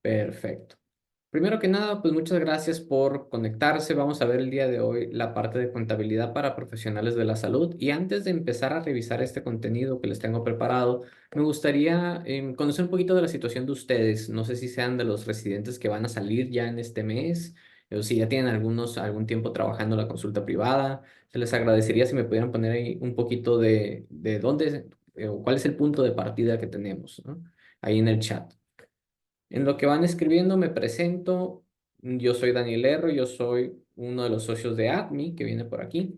Perfecto. Primero que nada, pues muchas gracias por conectarse. Vamos a ver el día de hoy la parte de contabilidad para profesionales de la salud. Y antes de empezar a revisar este contenido que les tengo preparado, me gustaría conocer un poquito de la situación de ustedes. No sé si sean de los residentes que van a salir ya en este mes, o si ya tienen algún tiempo trabajando la consulta privada. Se les agradecería si me pudieran poner ahí un poquito de dónde o cuál es el punto de partida que tenemos, ¿no? Ahí en el chat. En lo que van escribiendo me presento. Yo soy Daniel Herro, yo soy uno de los socios de ADMI, que viene por aquí.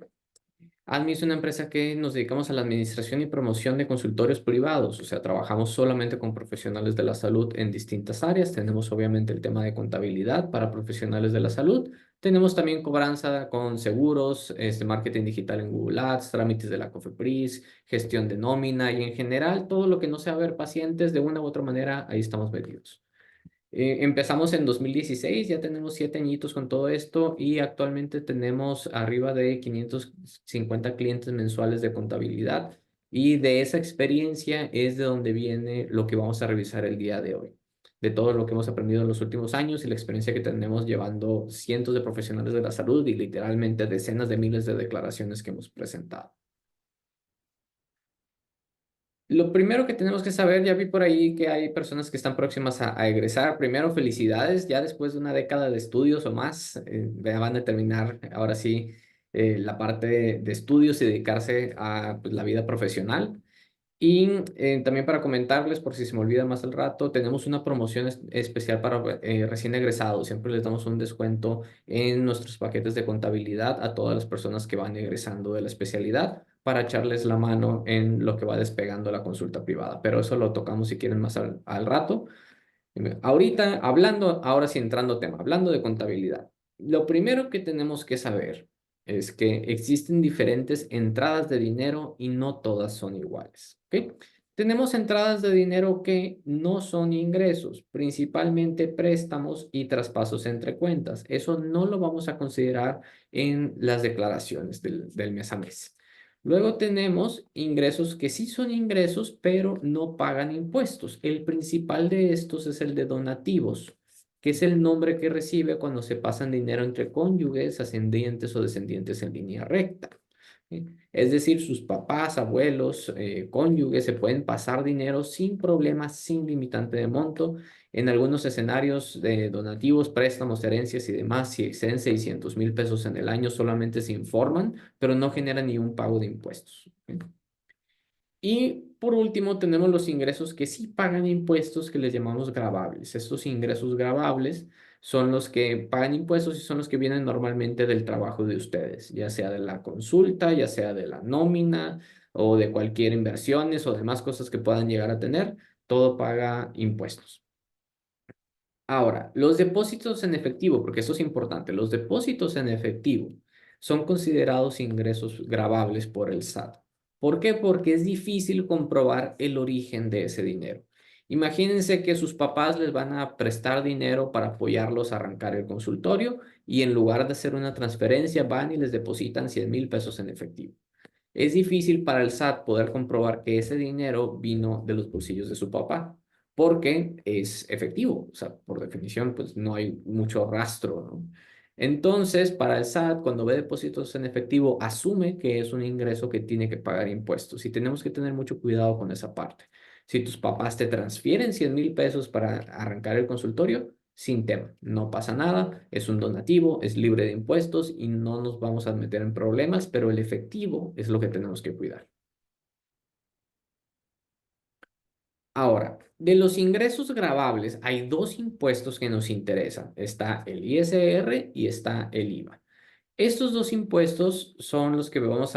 ADMI es una empresa que nos dedicamos a la administración y promoción de consultorios privados, o sea, trabajamos solamente con profesionales de la salud en distintas áreas. Tenemos obviamente el tema de contabilidad para profesionales de la salud. Tenemos también cobranza con seguros, marketing digital en Google Ads, trámites de la COFEPRIS, gestión de nómina y en general todo lo que no sea ver pacientes de una u otra manera, ahí estamos metidos. Empezamos en 2016, ya tenemos 7 añitos con todo esto y actualmente tenemos arriba de 550 clientes mensuales de contabilidad y de esa experiencia es de donde viene lo que vamos a revisar el día de hoy, de todo lo que hemos aprendido en los últimos años y la experiencia que tenemos llevando cientos de profesionales de la salud y literalmente decenas de miles de declaraciones que hemos presentado. Lo primero que tenemos que saber, ya vi por ahí que hay personas que están próximas a egresar. Primero, felicidades, ya después de una década de estudios o más, ya van a terminar ahora sí la parte de estudios y dedicarse a pues, la vida profesional. Y también para comentarles, por si se me olvida más al rato, tenemos una promoción especial para recién egresados. Siempre les damos un descuento en nuestros paquetes de contabilidad a todas las personas que van egresando de la especialidad para echarles la mano en lo que va despegando la consulta privada. Pero eso lo tocamos si quieren más al rato. Ahorita, hablando, ahora sí entrando a tema, hablando de contabilidad, lo primero que tenemos que saber es que existen diferentes entradas de dinero y no todas son iguales, ¿ok? Tenemos entradas de dinero que no son ingresos, principalmente préstamos y traspasos entre cuentas. Eso no lo vamos a considerar en las declaraciones del mes a mes. Luego tenemos ingresos que sí son ingresos, pero no pagan impuestos. El principal de estos es el de donativos, que es el nombre que recibe cuando se pasan dinero entre cónyuges, ascendientes o descendientes en línea recta. ¿Sí? Es decir, sus papás, abuelos, cónyuges se pueden pasar dinero sin problemas, sin limitante de monto. En algunos escenarios de donativos, préstamos, herencias y demás, si exceden 600,000 pesos en el año, solamente se informan, pero no generan ni un pago de impuestos. ¿Ok? Y por último, tenemos los ingresos que sí pagan impuestos, que les llamamos gravables. Estos ingresos gravables son los que pagan impuestos y son los que vienen normalmente del trabajo de ustedes, ya sea de la consulta, ya sea de la nómina o de cualquier inversiones o demás cosas que puedan llegar a tener, todo paga impuestos. Ahora, los depósitos en efectivo, porque eso es importante, los depósitos en efectivo son considerados ingresos gravables por el SAT. ¿Por qué? Porque es difícil comprobar el origen de ese dinero. Imagínense que sus papás les van a prestar dinero para apoyarlos a arrancar el consultorio y en lugar de hacer una transferencia van y les depositan 100,000 pesos en efectivo. Es difícil para el SAT poder comprobar que ese dinero vino de los bolsillos de su papá, porque es efectivo, o sea, por definición, pues no hay mucho rastro, ¿no? Entonces, para el SAT, cuando ve depósitos en efectivo, asume que es un ingreso que tiene que pagar impuestos y tenemos que tener mucho cuidado con esa parte. Si tus papás te transfieren 100,000 pesos para arrancar el consultorio, sin tema, no pasa nada, es un donativo, es libre de impuestos y no nos vamos a meter en problemas, pero el efectivo es lo que tenemos que cuidar. Ahora, de los ingresos gravables hay dos impuestos que nos interesan. Está el ISR y está el IVA. Estos dos impuestos son los que vamos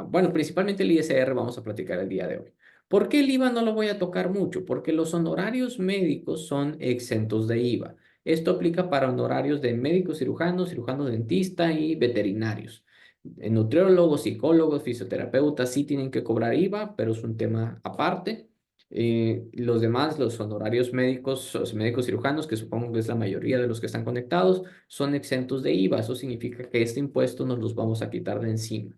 bueno, principalmente el ISR vamos a platicar el día de hoy. ¿Por qué el IVA no lo voy a tocar mucho? Porque los honorarios médicos son exentos de IVA. Esto aplica para honorarios de médicos cirujanos, cirujano dentista y veterinarios. Nutriólogos, psicólogos, fisioterapeutas sí tienen que cobrar IVA, pero es un tema aparte. Los demás, los honorarios médicos, los médicos cirujanos, que supongo que es la mayoría de los que están conectados, son exentos de IVA. Eso significa que este impuesto nos los vamos a quitar de encima.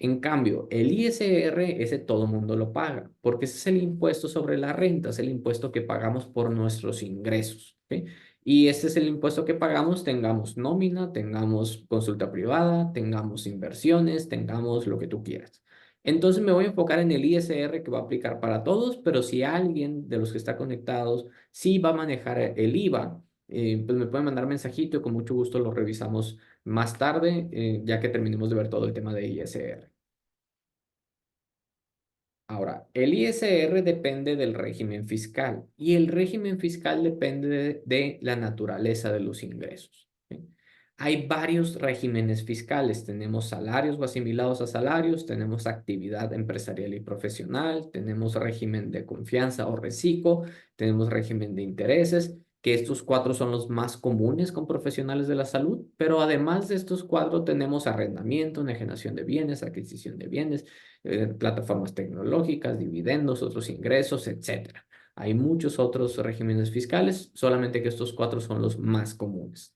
En cambio, el ISR, ese todo mundo lo paga, porque ese es el impuesto sobre la renta, es el impuesto que pagamos por nuestros ingresos. ¿Ok? Y este es el impuesto que pagamos, tengamos nómina, tengamos consulta privada, tengamos inversiones, tengamos lo que tú quieras. Entonces me voy a enfocar en el ISR que va a aplicar para todos, pero si alguien de los que está conectados sí va a manejar el IVA, pues me pueden mandar mensajito y con mucho gusto lo revisamos más tarde, ya que terminemos de ver todo el tema de ISR. Ahora, el ISR depende del régimen fiscal y el régimen fiscal depende de la naturaleza de los ingresos. ¿Sí? Hay varios regímenes fiscales. Tenemos salarios o asimilados a salarios, tenemos actividad empresarial y profesional, tenemos régimen de confianza o reciclo, tenemos régimen de intereses, que estos cuatro son los más comunes con profesionales de la salud, pero además de estos cuatro tenemos arrendamiento, enajenación de bienes, adquisición de bienes, plataformas tecnológicas, dividendos, otros ingresos, etcétera. Hay muchos otros regímenes fiscales, solamente que estos cuatro son los más comunes.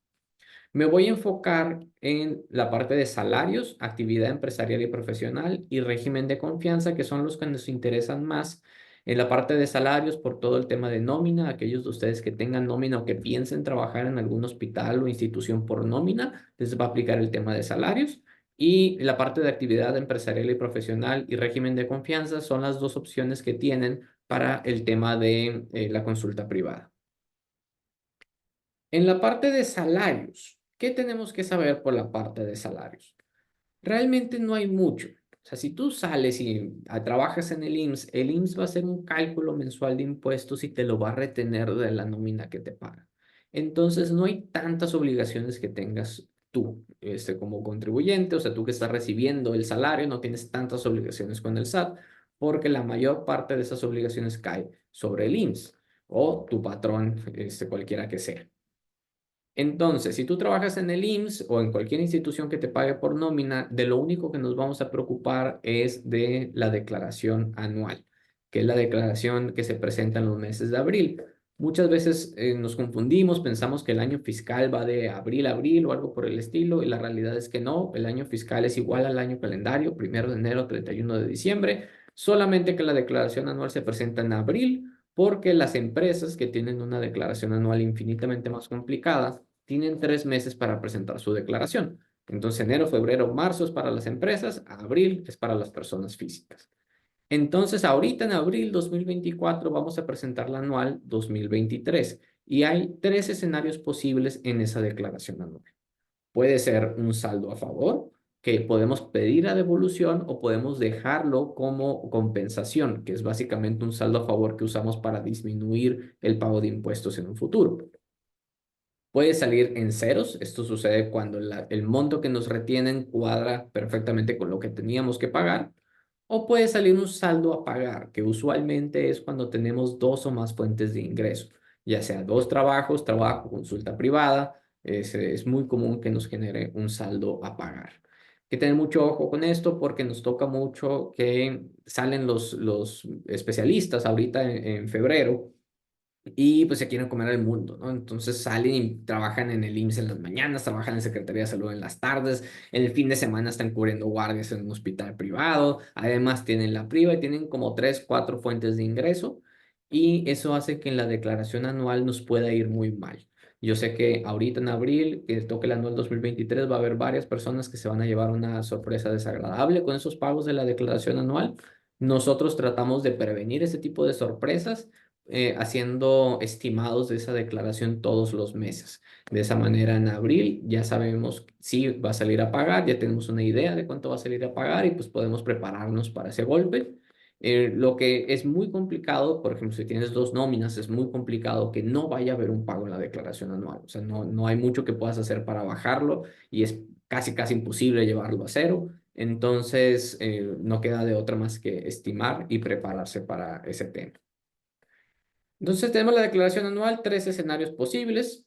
Me voy a enfocar en la parte de salarios, actividad empresarial y profesional y régimen de confianza, que son los que nos interesan más. En la parte de salarios, por todo el tema de nómina, aquellos de ustedes que tengan nómina o que piensen trabajar en algún hospital o institución por nómina, les va a aplicar el tema de salarios. Y la parte de actividad empresarial y profesional y régimen de confianza son las dos opciones que tienen para el tema de la consulta privada. En la parte de salarios, ¿qué tenemos que saber por la parte de salarios? Realmente no hay mucho. O sea, si tú sales y trabajas en el IMSS va a hacer un cálculo mensual de impuestos y te lo va a retener de la nómina que te paga. Entonces, no hay tantas obligaciones que tengas tú, como contribuyente, o sea, tú que estás recibiendo el salario, no tienes tantas obligaciones con el SAT, porque la mayor parte de esas obligaciones cae sobre el IMSS o tu patrón, cualquiera que sea. Entonces, si tú trabajas en el IMSS o en cualquier institución que te pague por nómina, de lo único que nos vamos a preocupar es de la declaración anual, que es la declaración que se presenta en los meses de abril. Muchas veces nos confundimos, pensamos que el año fiscal va de abril a abril o algo por el estilo, y la realidad es que no, el año fiscal es igual al año calendario, 1 de enero, 31 de diciembre, solamente que la declaración anual se presenta en abril porque las empresas que tienen una declaración anual infinitamente más complicada tienen 3 meses para presentar su declaración. Entonces, enero, febrero, marzo es para las empresas, abril es para las personas físicas. Entonces, ahorita en abril 2024 vamos a presentar la anual 2023 y hay 3 escenarios posibles en esa declaración anual. Puede ser un saldo a favor, que podemos pedir a devolución o podemos dejarlo como compensación, que es básicamente un saldo a favor que usamos para disminuir el pago de impuestos en un futuro. Puede salir en ceros, esto sucede cuando el monto que nos retienen cuadra perfectamente con lo que teníamos que pagar, o puede salir un saldo a pagar, que usualmente es cuando tenemos dos o más fuentes de ingreso, ya sea dos trabajos, trabajo, consulta privada, es muy común que nos genere un saldo a pagar. Hay que tener mucho ojo con esto porque nos toca mucho que salen los especialistas ahorita en febrero y pues se quieren comer al mundo, ¿no? Entonces salen y trabajan en el IMSS en las mañanas, trabajan en Secretaría de Salud en las tardes, en el fin de semana están cubriendo guardias en un hospital privado, además tienen la priva y tienen como 3, 4 fuentes de ingreso y eso hace que en la declaración anual nos pueda ir muy mal. Yo sé que ahorita en abril, que toque el anual 2023, va a haber varias personas que se van a llevar una sorpresa desagradable con esos pagos de la declaración anual. Nosotros tratamos de prevenir ese tipo de sorpresas haciendo estimados de esa declaración todos los meses. De esa manera, en abril ya sabemos si va a salir a pagar, ya tenemos una idea de cuánto va a salir a pagar y pues podemos prepararnos para ese golpe. Lo que es muy complicado, por ejemplo, si tienes dos nóminas, es muy complicado que no vaya a haber un pago en la declaración anual. O sea, no hay mucho que puedas hacer para bajarlo y es casi, casi imposible llevarlo a cero. Entonces, no queda de otra más que estimar y prepararse para ese tema. Entonces tenemos la declaración anual, 3 escenarios posibles.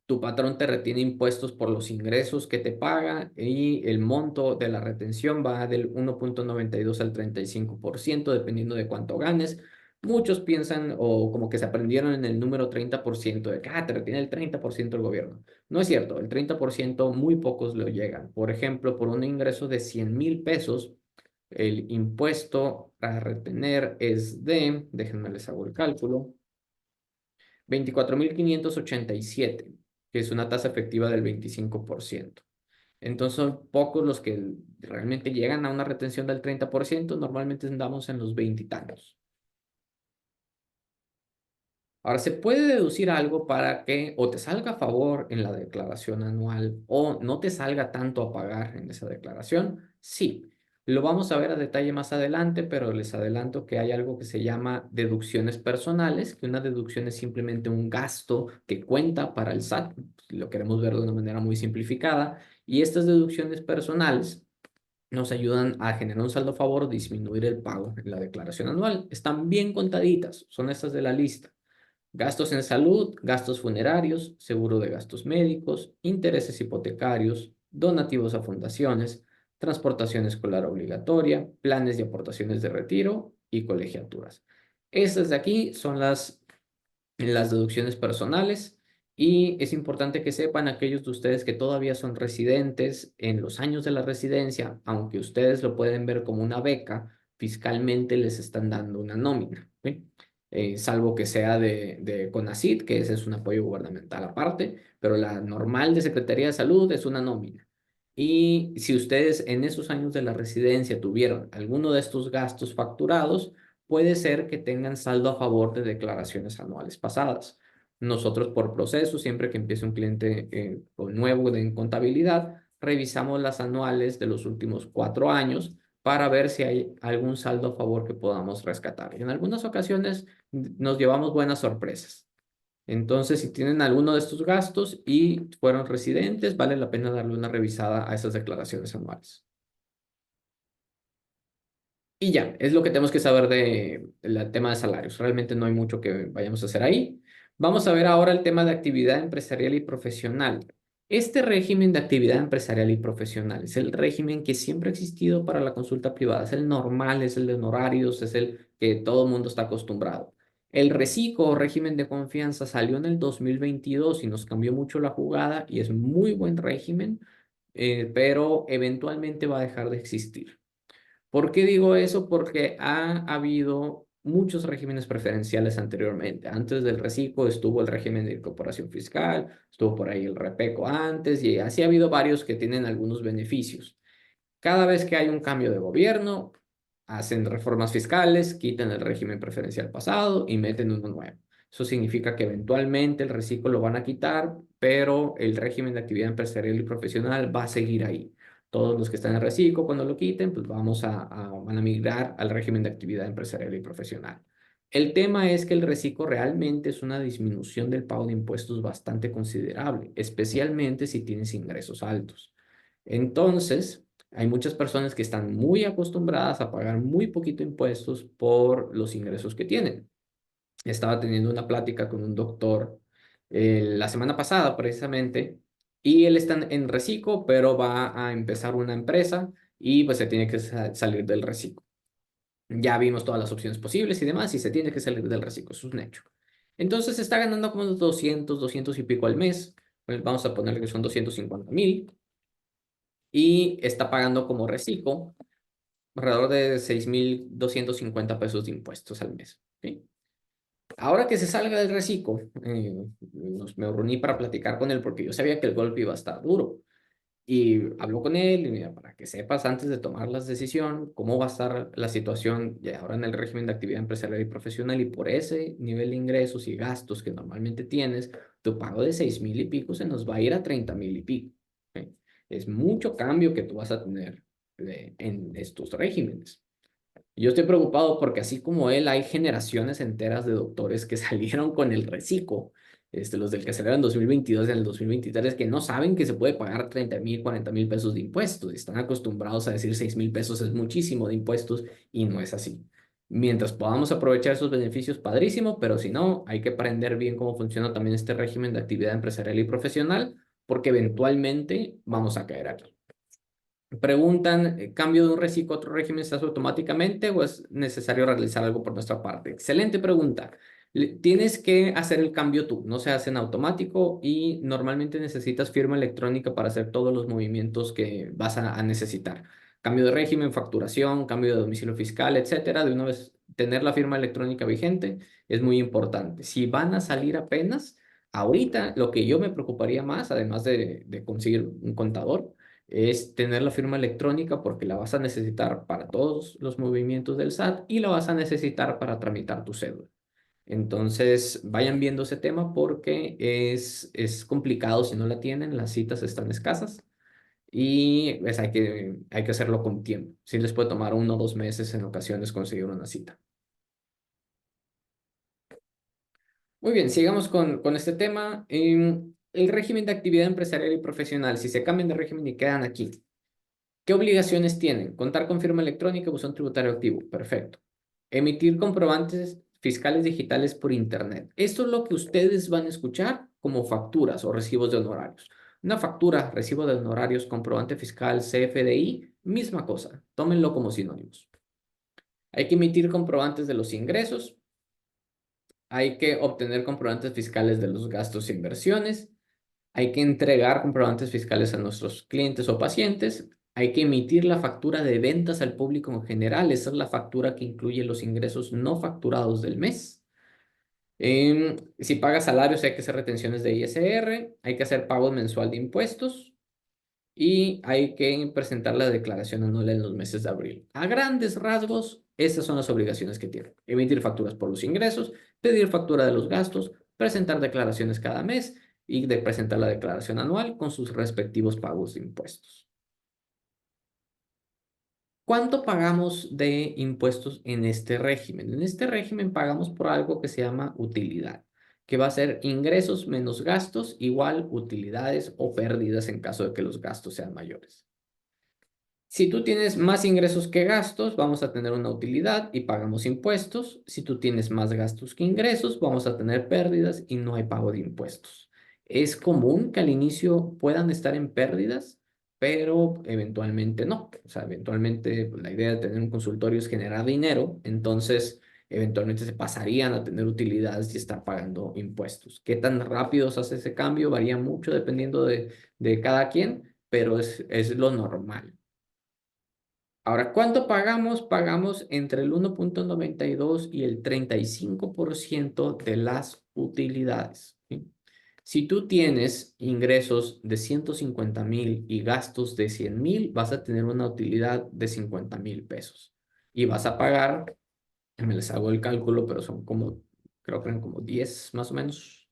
Tu patrón te retiene impuestos por los ingresos que te paga y el monto de la retención va del 1,92 al 35%, dependiendo de cuánto ganes. Muchos piensan o como que se aprendieron en el número 30% de que te retiene el 30% el gobierno. No es cierto, el 30% muy pocos lo llegan. Por ejemplo, por un ingreso de 100,000 pesos, El impuesto a retener es de, déjenme les hago el cálculo, 24.587, que es una tasa efectiva del 25%. Entonces son pocos los que realmente llegan a una retención del 30%, normalmente andamos en los 20 y tantos. Ahora, se puede deducir algo para que o te salga a favor en la declaración anual o no te salga tanto a pagar en esa declaración. Sí, lo vamos a ver a detalle más adelante, pero les adelanto que hay algo que se llama deducciones personales, que una deducción es simplemente un gasto que cuenta para el SAT, si lo queremos ver de una manera muy simplificada, y estas deducciones personales nos ayudan a generar un saldo a favor o disminuir el pago en la declaración anual. Están bien contaditas, son estas de la lista. Gastos en salud, gastos funerarios, seguro de gastos médicos, intereses hipotecarios, donativos a fundaciones, transportación escolar obligatoria, planes de aportaciones de retiro y colegiaturas. Estas de aquí son las deducciones personales y es importante que sepan aquellos de ustedes que todavía son residentes en los años de la residencia, aunque ustedes lo pueden ver como una beca, fiscalmente les están dando una nómina, ¿sí? Salvo que sea de CONACYT, que ese es un apoyo gubernamental aparte, pero la normal de Secretaría de Salud es una nómina. Y si ustedes en esos años de la residencia tuvieron alguno de estos gastos facturados, puede ser que tengan saldo a favor de declaraciones anuales pasadas. Nosotros por proceso, siempre que empiece un cliente nuevo en contabilidad, revisamos las anuales de los últimos 4 años para ver si hay algún saldo a favor que podamos rescatar. Y en algunas ocasiones nos llevamos buenas sorpresas. Entonces, si tienen alguno de estos gastos y fueron residentes, vale la pena darle una revisada a esas declaraciones anuales. Y ya, es lo que tenemos que saber del tema de salarios. Realmente no hay mucho que vayamos a hacer ahí. Vamos a ver ahora el tema de actividad empresarial y profesional. Este régimen de actividad empresarial y profesional es el régimen que siempre ha existido para la consulta privada. Es el normal, es el de honorarios, es el que todo el mundo está acostumbrado. El RECICO o régimen de confianza salió en el 2022 y nos cambió mucho la jugada y es muy buen régimen, pero eventualmente va a dejar de existir. ¿Por qué digo eso? Porque ha habido muchos regímenes preferenciales anteriormente. Antes del reciclo estuvo el régimen de incorporación fiscal, estuvo por ahí el repeco antes y así ha habido varios que tienen algunos beneficios. Cada vez que hay un cambio de gobierno, hacen reformas fiscales, quitan el régimen preferencial pasado y meten uno nuevo. Eso significa que eventualmente el reciclo lo van a quitar, pero el régimen de actividad empresarial y profesional va a seguir ahí. Todos los que están en reciclo, cuando lo quiten, pues van a migrar al régimen de actividad empresarial y profesional. El tema es que el reciclo realmente es una disminución del pago de impuestos bastante considerable, especialmente si tienes ingresos altos. Entonces, hay muchas personas que están muy acostumbradas a pagar muy poquito impuestos por los ingresos que tienen. Estaba teniendo una plática con un doctor la semana pasada precisamente y él está en reciclo, pero va a empezar una empresa y pues se tiene que salir del reciclo. Ya vimos todas las opciones posibles y demás y se tiene que salir del reciclo, eso es un hecho. Entonces está ganando como unos 200 y pico al mes. Vamos a ponerle que son 250,000 y está pagando como reciclo alrededor de 6,250 pesos de impuestos al mes. ¿Sí? Ahora que se salga del reciclo, me reuní para platicar con él porque yo sabía que el golpe iba a estar duro. Y habló con él y mira, para que sepas antes de tomar la decisión cómo va a estar la situación ya ahora en el régimen de actividad empresarial y profesional y por ese nivel de ingresos y gastos que normalmente tienes, tu pago de 6,000 y pico se nos va a ir a 30,000 y pico. ¿Sí? Es mucho cambio que tú vas a tener en estos regímenes. Yo estoy preocupado porque así como él, hay generaciones enteras de doctores que salieron con el reciclo, los del que salieron en 2022 y en el 2023, que no saben que se puede pagar 30,000, 40,000 pesos de impuestos. Están acostumbrados a decir 6,000 pesos es muchísimo de impuestos y no es así. Mientras podamos aprovechar esos beneficios, padrísimo, pero si no, hay que aprender bien cómo funciona también este régimen de actividad empresarial y profesional, porque eventualmente vamos a caer aquí. Preguntan, ¿cambio de un reciclo a otro régimen se hace automáticamente o es necesario realizar algo por nuestra parte? Excelente pregunta. Tienes que hacer el cambio tú, no se hace en automático y normalmente necesitas firma electrónica para hacer todos los movimientos que vas a necesitar. Cambio de régimen, facturación, cambio de domicilio fiscal, etcétera. De una vez tener la firma electrónica vigente es muy importante. Si van a salir apenas, ahorita lo que yo me preocuparía más, además de conseguir un contador, es tener la firma electrónica porque la vas a necesitar para todos los movimientos del SAT y la vas a necesitar para tramitar tu cédula. Entonces, vayan viendo ese tema porque es complicado si no la tienen, las citas están escasas y pues, hay que hacerlo con tiempo. Sí les puede tomar 1 o 2 meses en ocasiones conseguir una cita. Muy bien, sigamos con este tema. El régimen de actividad empresarial y profesional, si se cambian de régimen y quedan aquí, ¿qué obligaciones tienen? Contar con firma electrónica, buzón tributario activo. Perfecto. Emitir comprobantes fiscales digitales por Internet. Esto es lo que ustedes van a escuchar como facturas o recibos de honorarios. Una factura, recibo de honorarios, comprobante fiscal, CFDI, misma cosa. Tómenlo como sinónimos. Hay que emitir comprobantes de los ingresos. Hay que obtener comprobantes fiscales de los gastos e inversiones. Hay que entregar comprobantes fiscales a nuestros clientes o pacientes. Hay que emitir la factura de ventas al público en general. Esa es la factura que incluye los ingresos no facturados del mes. Si pagas salarios, hay que hacer retenciones de ISR. Hay que hacer pago mensual de impuestos. Y hay que presentar la declaración anual en los meses de abril. A grandes rasgos, esas son las obligaciones que tienen. Emitir facturas por los ingresos, pedir factura de los gastos, presentar declaraciones cada mes y de presentar la declaración anual con sus respectivos pagos de impuestos. ¿Cuánto pagamos de impuestos en este régimen? En este régimen pagamos por algo que se llama utilidad, que va a ser ingresos menos gastos igual utilidades o pérdidas en caso de que los gastos sean mayores. Si tú tienes más ingresos que gastos, vamos a tener una utilidad y pagamos impuestos. Si tú tienes más gastos que ingresos, vamos a tener pérdidas y no hay pago de impuestos. Es común que al inicio puedan estar en pérdidas, pero eventualmente no. O sea, eventualmente pues, la idea de tener un consultorio es generar dinero, entonces eventualmente se pasarían a tener utilidades y estar pagando impuestos. ¿Qué tan rápido se hace ese cambio? Varía mucho dependiendo de cada quien, pero es lo normal. Ahora, ¿cuánto pagamos? Pagamos entre el 1,92 y el 35% de las utilidades. ¿Sí? Si tú tienes ingresos de 150,000 y gastos de 100,000, vas a tener una utilidad de 50,000 pesos. Y vas a pagar, me les hago el cálculo, pero son como, creo que eran como 10 más o menos.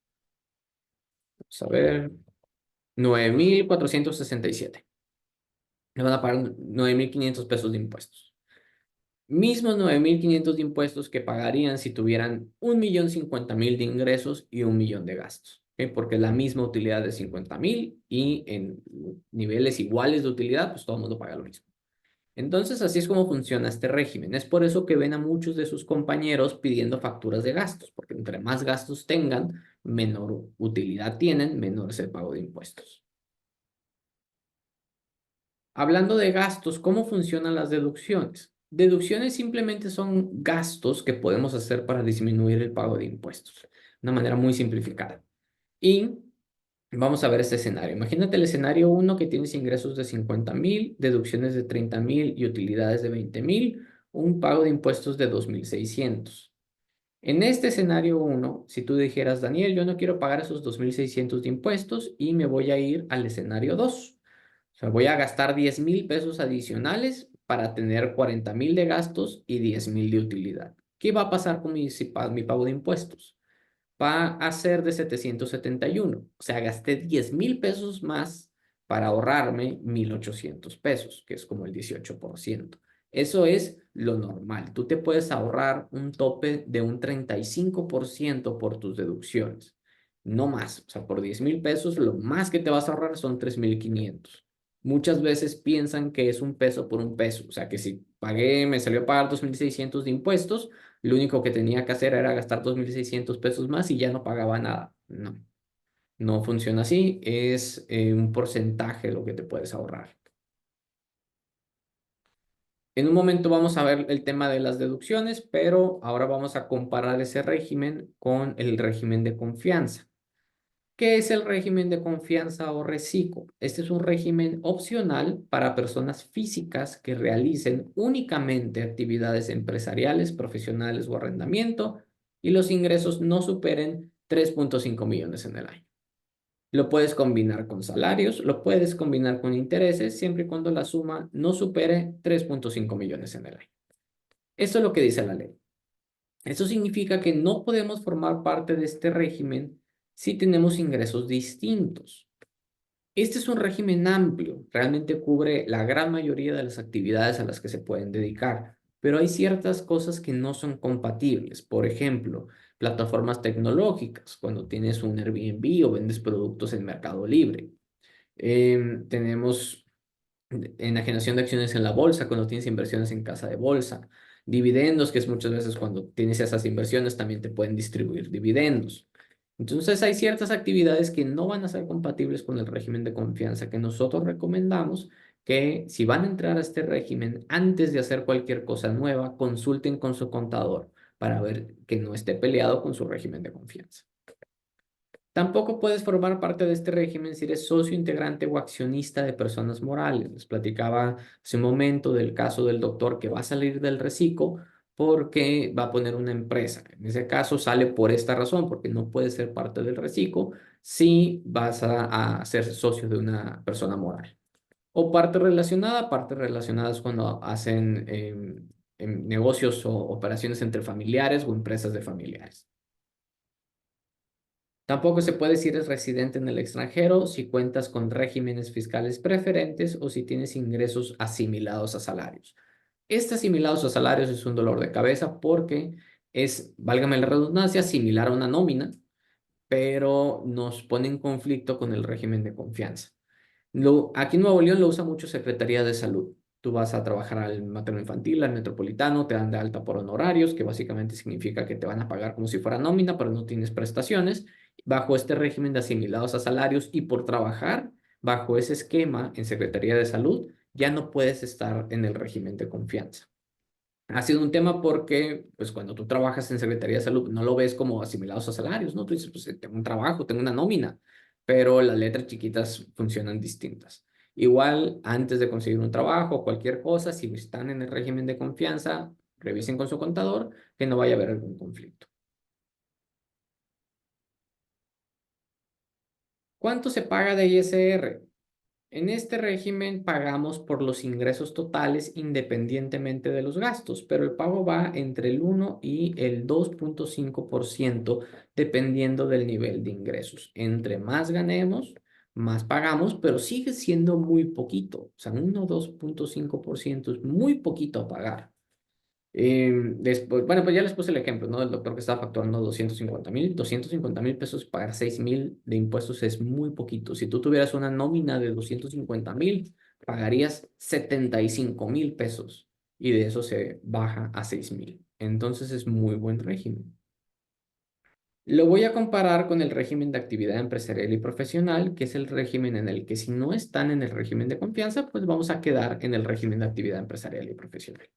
Vamos a ver, 9,467. Le van a pagar 9,500 pesos de impuestos. Mismos 9,500 de impuestos que pagarían si tuvieran 1,050,000 de ingresos y 1,000,000 de gastos. ¿Ok? Porque es la misma utilidad de 50,000 y en niveles iguales de utilidad, pues todo el mundo paga lo mismo. Entonces, así es como funciona este régimen. Es por eso que ven a muchos de sus compañeros pidiendo facturas de gastos, porque entre más gastos tengan, menor utilidad tienen, menor es el pago de impuestos. Hablando de gastos, ¿cómo funcionan las deducciones? Deducciones simplemente son gastos que podemos hacer para disminuir el pago de impuestos, de una manera muy simplificada. Y vamos a ver este escenario. Imagínate el escenario 1 que tienes ingresos de 50,000, deducciones de 30,000 y utilidades de 20,000, un pago de impuestos de 2,600. En este escenario 1, si tú dijeras, Daniel, yo no quiero pagar esos 2,600 de impuestos y me voy a ir al escenario 2. O sea, voy a gastar 10,000 pesos adicionales para tener 40,000 de gastos y 10,000 de utilidad. ¿Qué va a pasar con mi pago de impuestos? Va a ser de 771. O sea, gasté 10,000 pesos más para ahorrarme 1,800 pesos, que es como el 18%. Eso es lo normal. Tú te puedes ahorrar un tope de un 35% por tus deducciones. No más. O sea, por 10,000 pesos, lo más que te vas a ahorrar son 3,500. Muchas veces piensan que es un peso por un peso. O sea, que si pagué, me salió a pagar 2,600 de impuestos, lo único que tenía que hacer era gastar 2,600 pesos más y ya no pagaba nada. No, no funciona así. Es un porcentaje lo que te puedes ahorrar. En un momento vamos a ver el tema de las deducciones, pero ahora vamos a comparar ese régimen con el régimen de confianza. ¿Qué es el régimen de confianza o reciclo? Este es un régimen opcional para personas físicas que realicen únicamente actividades empresariales, profesionales o arrendamiento y los ingresos no superen 3.5 millones en el año. Lo puedes combinar con salarios, lo puedes combinar con intereses, siempre y cuando la suma no supere 3.5 millones en el año. Esto es lo que dice la ley. Eso significa que no podemos formar parte de este régimen si tenemos ingresos distintos. Este es un régimen amplio, realmente cubre la gran mayoría de las actividades a las que se pueden dedicar, pero hay ciertas cosas que no son compatibles. Por ejemplo, plataformas tecnológicas, cuando tienes un Airbnb o vendes productos en Mercado Libre. Tenemos enajenación de acciones en la bolsa, cuando tienes inversiones en casa de bolsa. Dividendos, que es muchas veces cuando tienes esas inversiones, también te pueden distribuir dividendos. Entonces, hay ciertas actividades que no van a ser compatibles con el régimen de confianza que nosotros recomendamos que si van a entrar a este régimen, antes de hacer cualquier cosa nueva, consulten con su contador para ver que no esté peleado con su régimen de confianza. Tampoco puedes formar parte de este régimen si eres socio integrante o accionista de personas morales. Les platicaba hace un momento del caso del doctor que va a salir del reciclo porque va a poner una empresa. En ese caso sale por esta razón, porque no puedes ser parte del reciclo si vas a ser socio de una persona moral. O partes relacionadas cuando hacen negocios o operaciones entre familiares o empresas de familiares. Tampoco se puede si eres residente en el extranjero, si cuentas con regímenes fiscales preferentes o si tienes ingresos asimilados a salarios. Este asimilados a salarios es un dolor de cabeza porque es, válgame la redundancia, similar a una nómina, pero nos pone en conflicto con el régimen de confianza. Aquí en Nuevo León lo usa mucho Secretaría de Salud. Tú vas a trabajar al materno infantil, al metropolitano, te dan de alta por honorarios, que básicamente significa que te van a pagar como si fuera nómina, pero no tienes prestaciones, bajo este régimen de asimilados a salarios y por trabajar bajo ese esquema en Secretaría de Salud, ya no puedes estar en el régimen de confianza. Ha sido un tema porque, pues, cuando tú trabajas en Secretaría de Salud, no lo ves como asimilados a salarios, ¿no? Tú dices, pues, tengo un trabajo, tengo una nómina, pero las letras chiquitas funcionan distintas. Igual, antes de conseguir un trabajo o cualquier cosa, si están en el régimen de confianza, revisen con su contador que no vaya a haber algún conflicto. ¿Cuánto se paga de ISR? En este régimen pagamos por los ingresos totales independientemente de los gastos, pero el pago va entre el 1 y el 2.5% dependiendo del nivel de ingresos. Entre más ganemos, más pagamos, pero sigue siendo muy poquito. O sea, 1 o 2.5% es muy poquito a pagar. Después, bueno, pues ya les puse el ejemplo, ¿no? Del doctor que estaba facturando 250,000. 250,000 pesos, pagar 6,000 de impuestos es muy poquito. Si tú tuvieras una nómina de 250,000, pagarías 75,000 pesos y de eso se baja a 6,000. Entonces es muy buen régimen. Lo voy a comparar con el régimen de actividad empresarial y profesional, que es el régimen en el que si no están en el régimen de confianza, pues vamos a quedar en el régimen de actividad empresarial y profesional.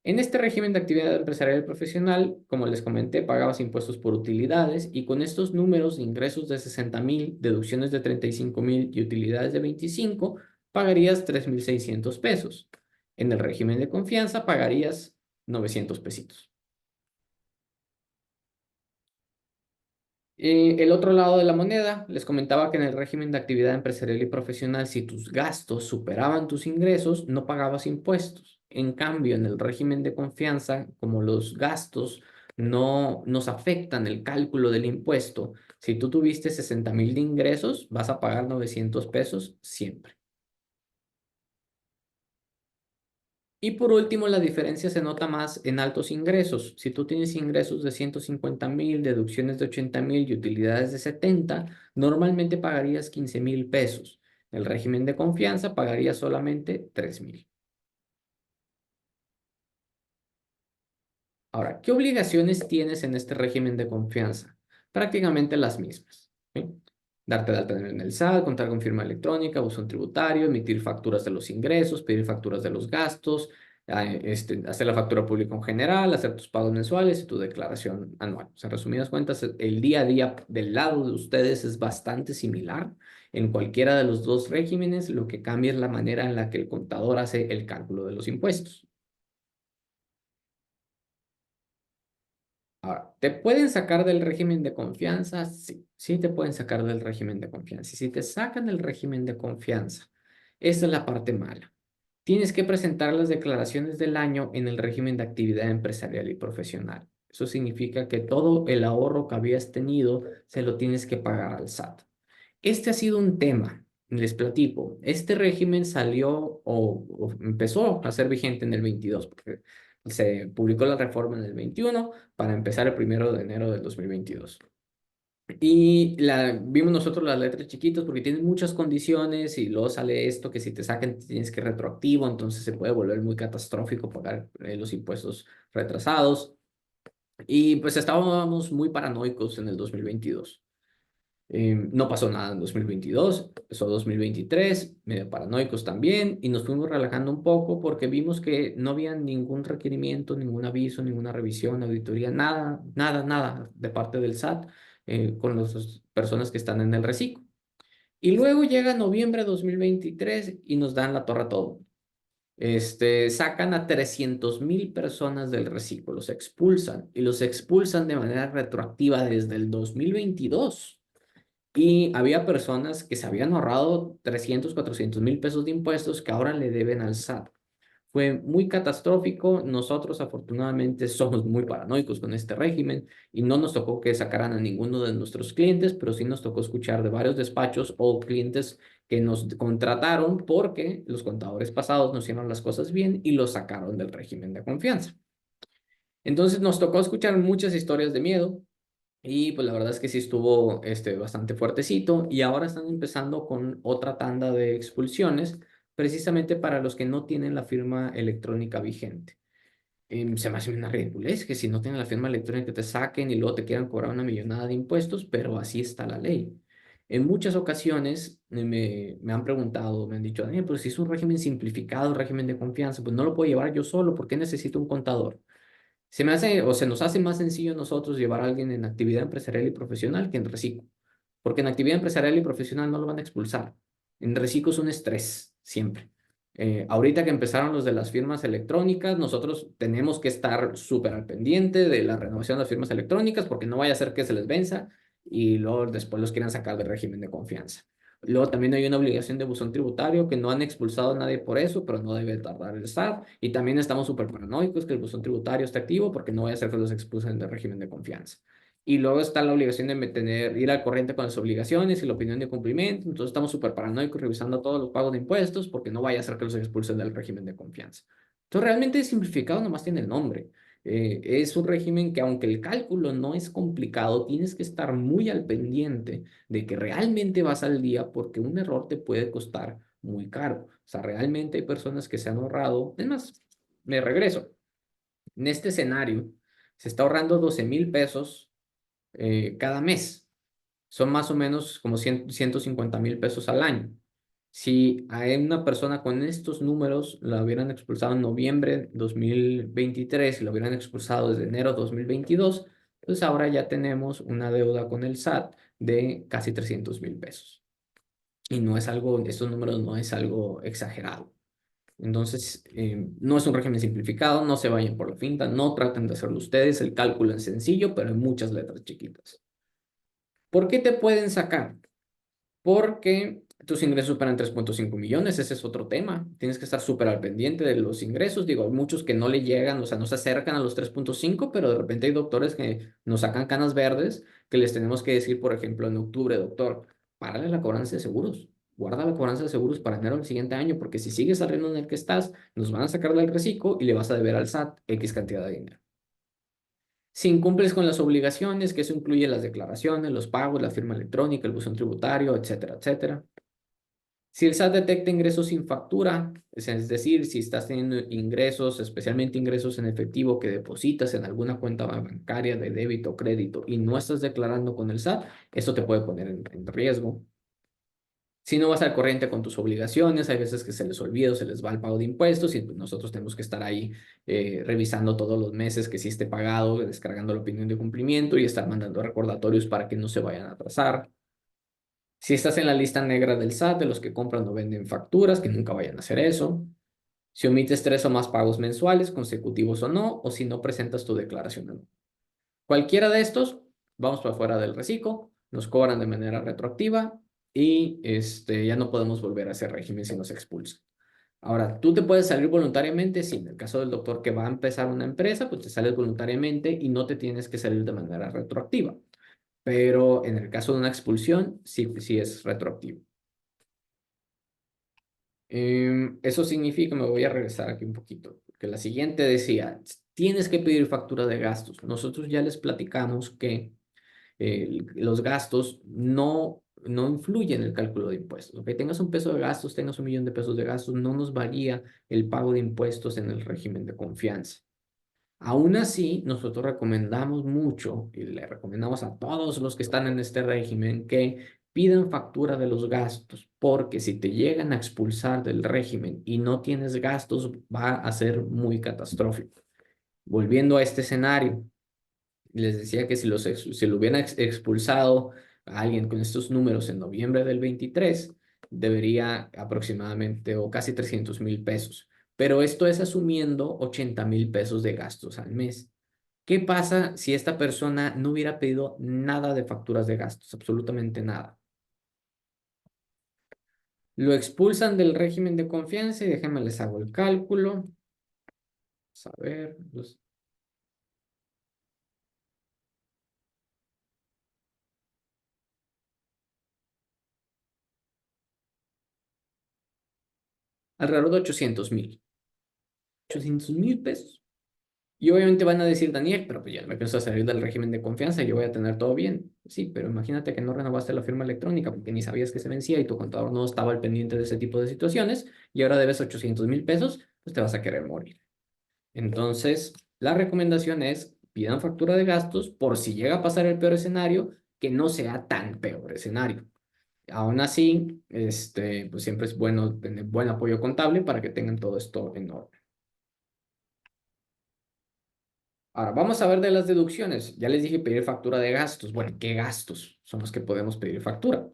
En este régimen de actividad empresarial y profesional, como les comenté, pagabas impuestos por utilidades y con estos números de ingresos de 60,000, deducciones de 35,000 y utilidades de 25, pagarías 3,600 pesos. En el régimen de confianza pagarías 900 pesitos. El otro lado de la moneda, les comentaba que en el régimen de actividad empresarial y profesional, si tus gastos superaban tus ingresos, no pagabas impuestos. En cambio, en el régimen de confianza, como los gastos no nos afectan el cálculo del impuesto, si tú tuviste 60,000 de ingresos, vas a pagar 900 pesos siempre. Y por último, la diferencia se nota más en altos ingresos. Si tú tienes ingresos de 150,000, deducciones de 80,000 y utilidades de 70, normalmente pagarías 15,000 pesos. En el régimen de confianza pagarías solamente 3,000. Ahora, ¿qué obligaciones tienes en este régimen de confianza? Prácticamente las mismas, ¿sí? Darte de alta en el SAT, contar con firma electrónica, buzón tributario, emitir facturas de los ingresos, pedir facturas de los gastos, hacer la factura pública en general, hacer tus pagos mensuales y tu declaración anual. O sea, en resumidas cuentas, el día a día del lado de ustedes es bastante similar en cualquiera de los dos regímenes. Lo que cambia es la manera en la que el contador hace el cálculo de los impuestos. Ahora, ¿te pueden sacar del régimen de confianza? Sí, sí te pueden sacar del régimen de confianza. Y si te sacan del régimen de confianza, esa es la parte mala. Tienes que presentar las declaraciones del año en el régimen de actividad empresarial y profesional. Eso significa que todo el ahorro que habías tenido se lo tienes que pagar al SAT. Este ha sido un tema, les platico. Este régimen salió o empezó a ser vigente en el 22, porque se publicó la reforma en el 21 para empezar el 1 de enero del 2022. Y vimos nosotros las letras chiquitas porque tienen muchas condiciones y luego sale esto que si te sacan tienes que retroactivo, entonces se puede volver muy catastrófico pagar los impuestos retrasados. Y pues estábamos muy paranoicos en el 2022. No pasó nada en 2022, empezó 2023, medio paranoicos también, y nos fuimos relajando un poco porque vimos que no había ningún requerimiento, ningún aviso, ninguna revisión, auditoría, nada, nada, nada de parte del SAT con las personas que están en el reciclo. Y luego llega noviembre de 2023 y nos dan la torre a todo. Sacan a 300,000 personas del reciclo, los expulsan y los expulsan de manera retroactiva desde el 2022. Y había personas que se habían ahorrado 300, 400,000 pesos de impuestos que ahora le deben al SAT. Fue muy catastrófico. Nosotros afortunadamente somos muy paranoicos con este régimen y no nos tocó que sacaran a ninguno de nuestros clientes, pero sí nos tocó escuchar de varios despachos o clientes que nos contrataron porque los contadores pasados no hicieron las cosas bien y los sacaron del régimen de confianza. Entonces nos tocó escuchar muchas historias de miedo. Y pues la verdad es que sí estuvo bastante fuertecito y ahora están empezando con otra tanda de expulsiones, precisamente para los que no tienen la firma electrónica vigente. Se me hace una ridiculez que si no tienen la firma electrónica te saquen y luego te quieran cobrar una millonada de impuestos, pero así está la ley. En muchas ocasiones me han preguntado, me han dicho, Daniel, pero si es un régimen simplificado, régimen de confianza, pues no lo puedo llevar yo solo, ¿por qué necesito un contador? Se me hace o se nos hace más sencillo a nosotros llevar a alguien en actividad empresarial y profesional que en reciclo, porque en actividad empresarial y profesional no lo van a expulsar. En reciclo es un estrés, siempre. Ahorita que empezaron los de las firmas electrónicas, nosotros tenemos que estar súper al pendiente de la renovación de las firmas electrónicas porque no vaya a ser que se les venza y luego después los quieran sacar del régimen de confianza. Luego también hay una obligación de buzón tributario que no han expulsado a nadie por eso, pero no debe tardar el SAT. Y también estamos súper paranoicos que el buzón tributario esté activo porque no vaya a ser que los expulsen del régimen de confianza. Y luego está la obligación de ir al corriente con las obligaciones y la opinión de cumplimiento. Entonces estamos súper paranoicos revisando todos los pagos de impuestos porque no vaya a ser que los expulsen del régimen de confianza. Entonces realmente simplificado nomás tiene el nombre. Es un régimen que aunque el cálculo no es complicado, tienes que estar muy al pendiente de que realmente vas al día porque un error te puede costar muy caro. O sea, realmente hay personas que se han ahorrado. Es más, me regreso. En este escenario, se está ahorrando 12,000 pesos cada mes. Son más o menos como 150,000 pesos al año. Si a una persona con estos números la hubieran expulsado en noviembre de 2023 y la hubieran expulsado desde enero de 2022, pues ahora ya tenemos una deuda con el SAT de casi 300,000 pesos. Y no es algo, estos números no es algo exagerado. Entonces, no es un régimen simplificado, no se vayan por la finta, no traten de hacerlo ustedes, el cálculo es sencillo, pero hay muchas letras chiquitas. ¿Por qué te pueden sacar? Porque tus ingresos superan 3,5 millones, ese es otro tema. Tienes que estar súper al pendiente de los ingresos. Digo, hay muchos que no le llegan, o sea, no se acercan a los 3,5, pero de repente hay doctores que nos sacan canas verdes, que les tenemos que decir, por ejemplo, en octubre, doctor, párale la cobranza de seguros. Guarda la cobranza de seguros para enero del siguiente año, porque si sigues al ritmo en el que estás, nos van a sacar del reciclo y le vas a deber al SAT X cantidad de dinero. Si incumples con las obligaciones, que eso incluye las declaraciones, los pagos, la firma electrónica, el buzón tributario, etcétera, etcétera. Si el SAT detecta ingresos sin factura, es decir, si estás teniendo ingresos, especialmente ingresos en efectivo que depositas en alguna cuenta bancaria de débito o crédito y no estás declarando con el SAT, eso te puede poner en riesgo. Si no vas al corriente con tus obligaciones, hay veces que se les olvida o se les va el pago de impuestos y pues, nosotros tenemos que estar ahí revisando todos los meses que sí esté pagado, descargando la opinión de cumplimiento y estar mandando recordatorios para que no se vayan a atrasar. Si estás en la lista negra del SAT, de los que compran o venden facturas, que nunca vayan a hacer eso. Si omites 3 o más pagos mensuales, consecutivos o no, o si no presentas tu declaración anual. Cualquiera de estos, vamos para fuera del reciclo, nos cobran de manera retroactiva y ya no podemos volver a ese régimen si nos expulsan. Ahora, tú te puedes salir voluntariamente, sí, en el caso del doctor que va a empezar una empresa, pues te sales voluntariamente y no te tienes que salir de manera retroactiva. Pero en el caso de una expulsión, sí, sí es retroactivo. Eso significa, me voy a regresar aquí un poquito, que la siguiente decía, tienes que pedir factura de gastos. Nosotros ya les platicamos que los gastos no influyen en el cálculo de impuestos. Aunque tengas un peso de gastos, tengas 1 millón de pesos de gastos, no nos varía el pago de impuestos en el régimen de confianza. Aún así, nosotros recomendamos mucho y le recomendamos a todos los que están en este régimen que pidan factura de los gastos, porque si te llegan a expulsar del régimen y no tienes gastos, va a ser muy catastrófico. Volviendo a este escenario, les decía que si lo hubieran expulsado a alguien con estos números en noviembre del 23, debería aproximadamente o casi 300,000 pesos. Pero esto es asumiendo 80,000 pesos de gastos al mes. ¿Qué pasa si esta persona no hubiera pedido nada de facturas de gastos? Absolutamente nada. Lo expulsan del régimen de confianza y déjenme les hago el cálculo. Vamos a ver. Alrededor de 800,000. 800,000 pesos. Y obviamente van a decir, Daniel, pero pues ya me pienso salir del régimen de confianza y yo voy a tener todo bien. Sí, pero imagínate que no renovaste la firma electrónica porque ni sabías que se vencía y tu contador no estaba al pendiente de ese tipo de situaciones y ahora debes 800,000 pesos, pues te vas a querer morir. Entonces, la recomendación es pidan factura de gastos por si llega a pasar el peor escenario, que no sea tan peor escenario. Aún así, pues siempre es bueno tener buen apoyo contable para que tengan todo esto en orden. Ahora, vamos a ver de las deducciones. Ya les dije pedir factura de gastos. Bueno, ¿qué gastos son los que podemos pedir factura?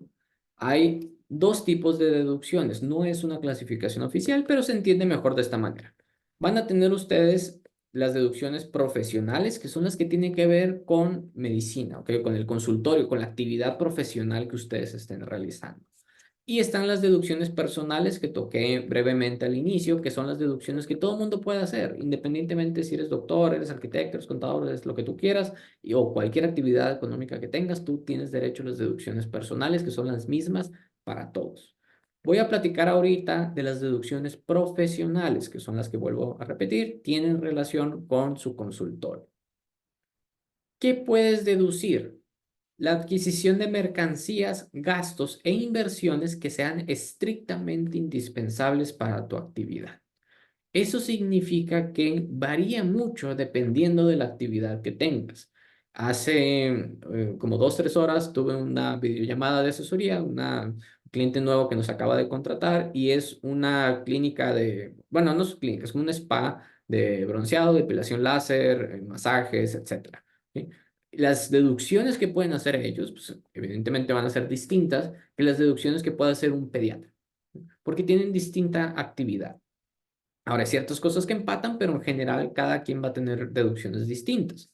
Hay 2 tipos de deducciones. No es una clasificación oficial, pero se entiende mejor de esta manera. Van a tener ustedes las deducciones profesionales, que son las que tienen que ver con medicina, ¿ok? Con el consultorio, con la actividad profesional que ustedes estén realizando. Y están las deducciones personales que toqué brevemente al inicio, que son las deducciones que todo el mundo puede hacer, independientemente si eres doctor, eres arquitecto, eres contador, eres lo que tú quieras, o cualquier actividad económica que tengas, tú tienes derecho a las deducciones personales, que son las mismas para todos. Voy a platicar ahorita de las deducciones profesionales, que son las que vuelvo a repetir, tienen relación con su consultor. ¿Qué puedes deducir? La adquisición de mercancías, gastos e inversiones que sean estrictamente indispensables para tu actividad. Eso significa que varía mucho dependiendo de la actividad que tengas. Hace como 2, 3 horas tuve una videollamada de asesoría, una cliente nuevo que nos acaba de contratar y es una clínica bueno, no es clínica, es como un spa de bronceado, depilación láser, masajes, etcétera. ¿Sí? Las deducciones que pueden hacer ellos, pues, evidentemente van a ser distintas que las deducciones que puede hacer un pediatra, porque tienen distinta actividad. Ahora, hay ciertas cosas que empatan, pero en general cada quien va a tener deducciones distintas.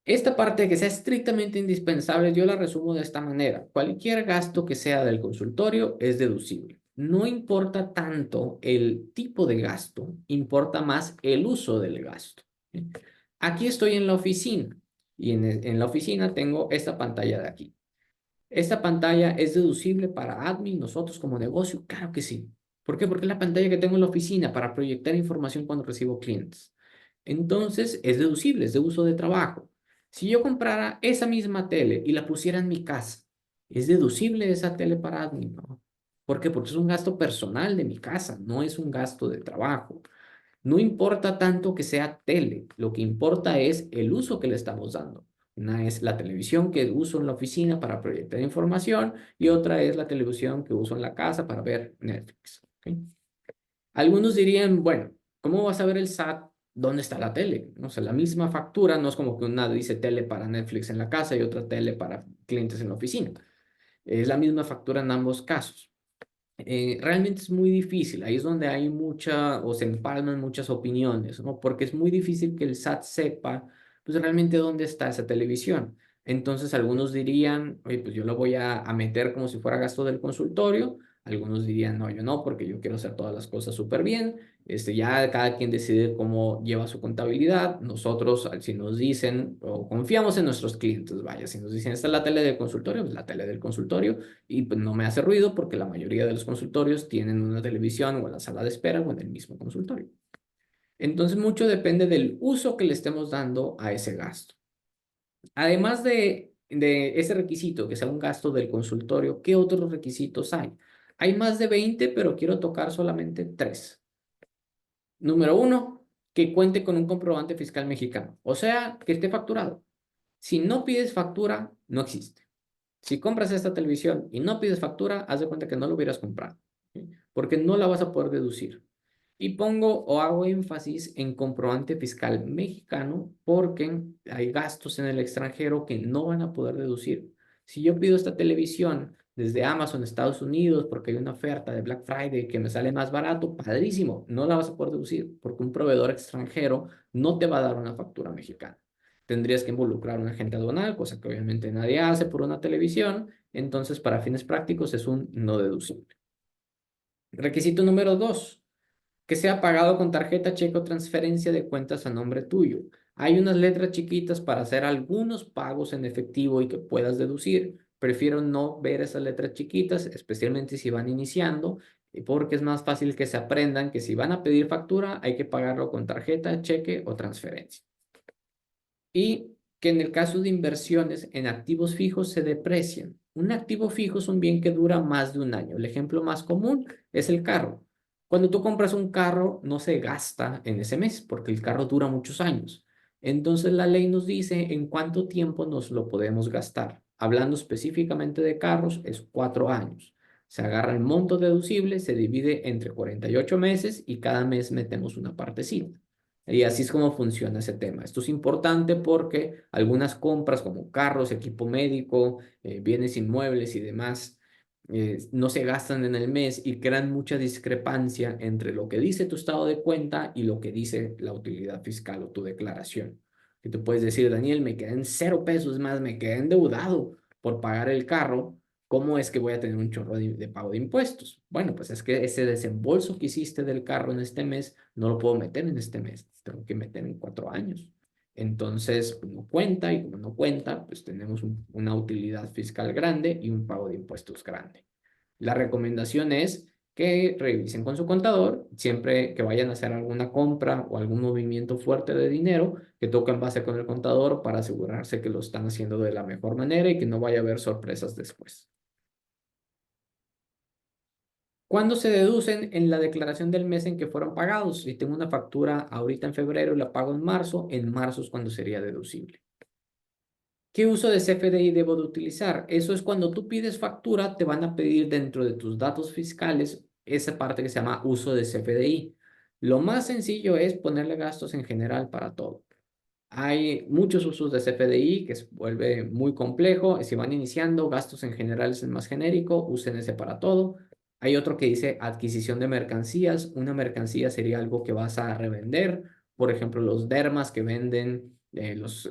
Esta parte que sea estrictamente indispensable, yo la resumo de esta manera. Cualquier gasto que sea del consultorio es deducible. No importa tanto el tipo de gasto, importa más el uso del gasto. ¿Sí? Aquí estoy en la oficina y en la oficina tengo esta pantalla de aquí. ¿Esta pantalla es deducible para admin, nosotros como negocio? Claro que sí. ¿Por qué? Porque es la pantalla que tengo en la oficina para proyectar información cuando recibo clientes. Entonces, es deducible, es de uso de trabajo. Si yo comprara esa misma tele y la pusiera en mi casa, ¿es deducible esa tele para admin? No. ¿Por qué? Porque es un gasto personal de mi casa, no es un gasto de trabajo. No importa tanto que sea tele, lo que importa es el uso que le estamos dando. Una es la televisión que uso en la oficina para proyectar información y otra es la televisión que uso en la casa para ver Netflix. ¿Ok? Algunos dirían, bueno, ¿cómo vas a ver el SAT? ¿Dónde está la tele? O sea, la misma factura, no es como que una dice tele para Netflix en la casa y otra tele para clientes en la oficina. Es la misma factura en ambos casos. Realmente es muy difícil, ahí es donde hay mucha o se empalman muchas opiniones, ¿no? Porque es muy difícil que el SAT sepa, pues realmente dónde está esa televisión. Entonces algunos dirían, oye, pues yo lo voy a meter como si fuera gasto del consultorio, algunos dirían, no, yo no, porque yo quiero hacer todas las cosas súper bien, ya cada quien decide cómo lleva su contabilidad, nosotros si nos dicen o confiamos en nuestros clientes, vaya, si nos dicen, esta es la tele del consultorio, pues la tele del consultorio y pues no me hace ruido porque la mayoría de los consultorios tienen una televisión o en la sala de espera o en el mismo consultorio. Entonces, mucho depende del uso que le estemos dando a ese gasto. Además de ese requisito, que sea un gasto del consultorio, ¿qué otros requisitos hay? Hay más de 20, pero quiero tocar solamente 3. Número uno, que cuente con un comprobante fiscal mexicano, o sea, que esté facturado. Si no pides factura, no existe. Si compras esta televisión y no pides factura, haz de cuenta que no lo hubieras comprado, ¿sí? Porque no la vas a poder deducir. Y pongo o hago énfasis en comprobante fiscal mexicano porque hay gastos en el extranjero que no van a poder deducir. Si yo pido esta televisión desde Amazon, Estados Unidos, porque hay una oferta de Black Friday que me sale más barato, padrísimo, no la vas a poder deducir porque un proveedor extranjero no te va a dar una factura mexicana. Tendrías que involucrar a un agente aduanal, cosa que obviamente nadie hace por una televisión, entonces para fines prácticos es un no deducible. Requisito número 2, que sea pagado con tarjeta, cheque o transferencia de cuentas a nombre tuyo. Hay unas letras chiquitas para hacer algunos pagos en efectivo y que puedas deducir. Prefiero no ver esas letras chiquitas, especialmente si van iniciando, porque es más fácil que se aprendan que si van a pedir factura, hay que pagarlo con tarjeta, cheque o transferencia. Y que en el caso de inversiones en activos fijos se deprecian. Un activo fijo es un bien que dura más de un año. El ejemplo más común es el carro. Cuando tú compras un carro, no se gasta en ese mes porque el carro dura muchos años. Entonces la ley nos dice en cuánto tiempo nos lo podemos gastar. Hablando específicamente de carros, es 4 años. Se agarra el monto deducible, se divide entre 48 meses y cada mes metemos una partecita. Y así es como funciona ese tema. Esto es importante porque algunas compras como carros, equipo médico, bienes inmuebles y demás no se gastan en el mes y crean mucha discrepancia entre lo que dice tu estado de cuenta y lo que dice la utilidad fiscal o tu declaración. Que tú puedes decir, Daniel, me quedé en 0 pesos más, me quedé endeudado por pagar el carro. ¿Cómo es que voy a tener un chorro de pago de impuestos? Bueno, pues es que ese desembolso que hiciste del carro en este mes no lo puedo meter en este mes, tengo que meter en 4 años. Entonces, pues, no cuenta y como no cuenta, pues tenemos una utilidad fiscal grande y un pago de impuestos grande. La recomendación es que revisen con su contador siempre que vayan a hacer alguna compra o algún movimiento fuerte de dinero, que toquen base con el contador para asegurarse que lo están haciendo de la mejor manera y que no vaya a haber sorpresas después. ¿Cuándo se deducen? En la declaración del mes en que fueron pagados. Si tengo una factura ahorita en febrero y la pago en marzo es cuando sería deducible. ¿Qué uso de CFDI debo de utilizar? Eso es cuando tú pides factura, te van a pedir dentro de tus datos fiscales esa parte que se llama uso de CFDI. Lo más sencillo es ponerle gastos en general para todo. Hay muchos usos de CFDI que se vuelve muy complejo. Si van iniciando, gastos en general es el más genérico, usen ese para todo. Hay otro que dice adquisición de mercancías. Una mercancía sería algo que vas a revender. Por ejemplo, los dermas que venden los